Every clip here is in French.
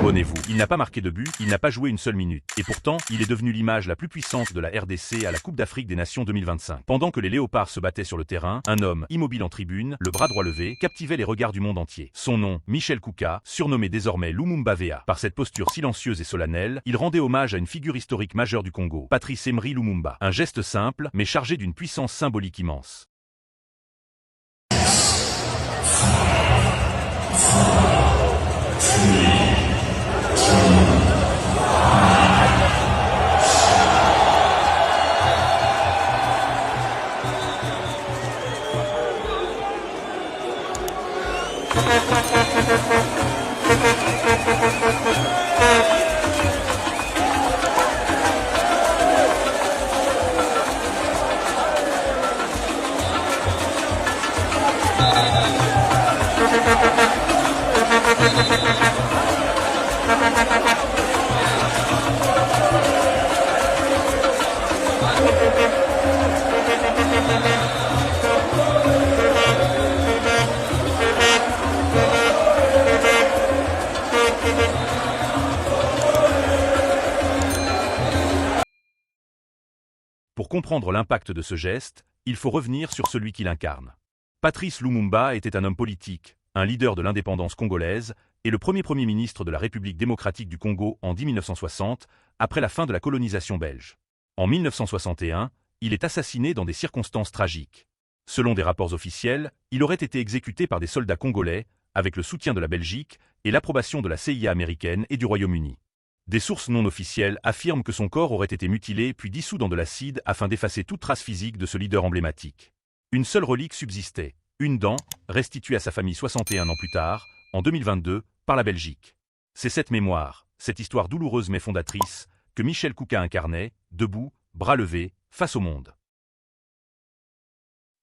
Abonnez-vous. Il n'a pas marqué de but, il n'a pas joué une seule minute. Et pourtant, il est devenu l'image la plus puissante de la RDC à la Coupe d'Afrique des Nations 2025. Pendant que les Léopards se battaient sur le terrain, un homme, immobile en tribune, le bras droit levé, captivait les regards du monde entier. Son nom, Michel Kouka, surnommé désormais Lumumba Vea. Par cette posture silencieuse et solennelle, il rendait hommage à une figure historique majeure du Congo, Patrice Emery Lumumba. Un geste simple, mais chargé d'une puissance symbolique immense. Pour comprendre l'impact de ce geste, il faut revenir sur celui qui l'incarne. Patrice Lumumba était un homme politique, un leader de l'indépendance congolaise et le premier ministre de la République démocratique du Congo en 1960, après la fin de la colonisation belge. En 1961, il est assassiné dans des circonstances tragiques. Selon des rapports officiels, il aurait été exécuté par des soldats congolais, avec le soutien de la Belgique et l'approbation de la CIA américaine et du Royaume-Uni. Des sources non officielles affirment que son corps aurait été mutilé puis dissous dans de l'acide afin d'effacer toute trace physique de ce leader emblématique. Une seule relique subsistait, une dent, restituée à sa famille 61 ans plus tard, en 2022, par la Belgique. C'est cette mémoire, cette histoire douloureuse mais fondatrice, que Michel Kouka incarnait, debout, bras levés, face au monde.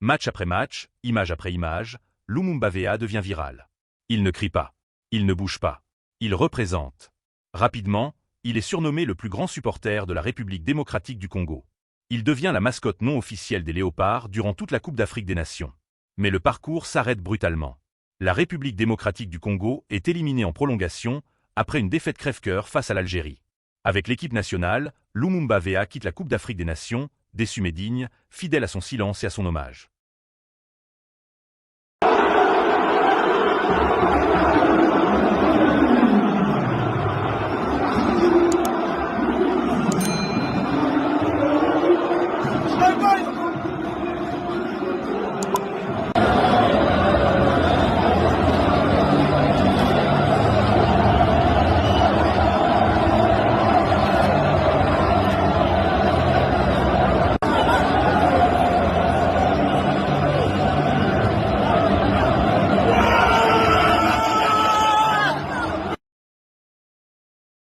Match après match, image après image, Lumumba Vea devient viral. Il ne crie pas. Il ne bouge pas. Il représente. Rapidement, il est surnommé le plus grand supporter de la République démocratique du Congo. Il devient la mascotte non officielle des Léopards durant toute la Coupe d'Afrique des Nations. Mais le parcours s'arrête brutalement. La République démocratique du Congo est éliminée en prolongation après une défaite crève-cœur face à l'Algérie. Avec l'équipe nationale, Lumumba Vea quitte la Coupe d'Afrique des Nations, déçu mais digne, fidèle à son silence et à son hommage.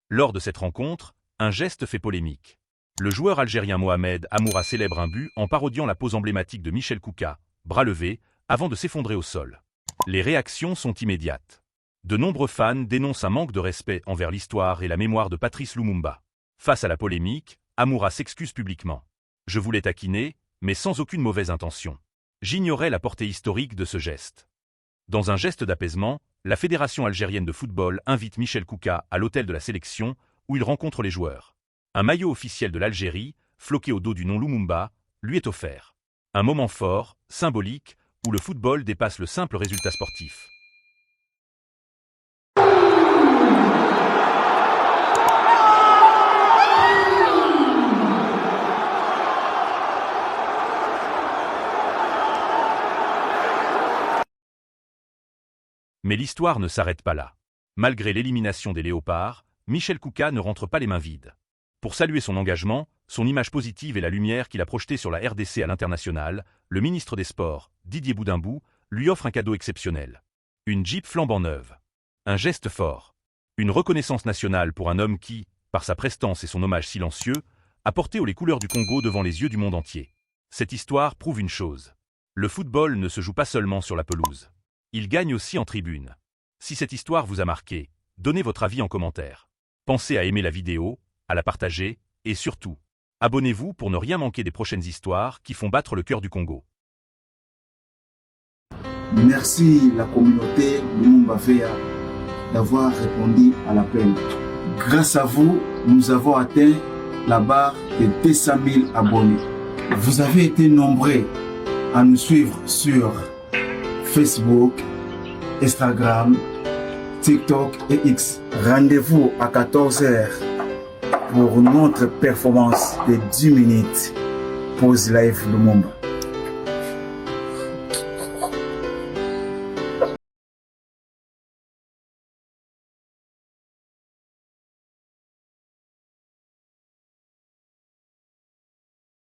Lors de cette rencontre, un geste fait polémique. Le joueur algérien Mohamed Amoura célèbre un but en parodiant la pose emblématique de Michel Kouka, bras levés, avant de s'effondrer au sol. Les réactions sont immédiates. De nombreux fans dénoncent un manque de respect envers l'histoire et la mémoire de Patrice Lumumba. Face à la polémique, Amoura s'excuse publiquement. « Je voulais taquiner, mais sans aucune mauvaise intention. J'ignorais la portée historique de ce geste. » Dans un geste d'apaisement, la Fédération algérienne de football invite Michel Kouka à l'hôtel de la sélection, où il rencontre les joueurs. Un maillot officiel de l'Algérie, floqué au dos du nom Lumumba, lui est offert. Un moment fort, symbolique, où le football dépasse le simple résultat sportif. Mais l'histoire ne s'arrête pas là. Malgré l'élimination des Léopards, Michel Kouka ne rentre pas les mains vides. Pour saluer son engagement, son image positive et la lumière qu'il a projetée sur la RDC à l'international, le ministre des Sports, Didier Boudinbou, lui offre un cadeau exceptionnel. Une Jeep flambant neuve. Un geste fort. Une reconnaissance nationale pour un homme qui, par sa prestance et son hommage silencieux, a porté haut les couleurs du Congo devant les yeux du monde entier. Cette histoire prouve une chose. Le football ne se joue pas seulement sur la pelouse. Il gagne aussi en tribune. Si cette histoire vous a marqué, donnez votre avis en commentaire. Pensez à aimer la vidéo, à la partager, et surtout, abonnez-vous pour ne rien manquer des prochaines histoires qui font battre le cœur du Congo. Merci la communauté Lumumba Vea d'avoir répondu à l'appel. Grâce à vous, nous avons atteint la barre de 200 000 abonnés. Vous avez été nombreux à nous suivre sur Facebook, Instagram, TikTok et X. Rendez-vous à 14 h pour notre performance de 10 minutes. Pause Live Lumumba.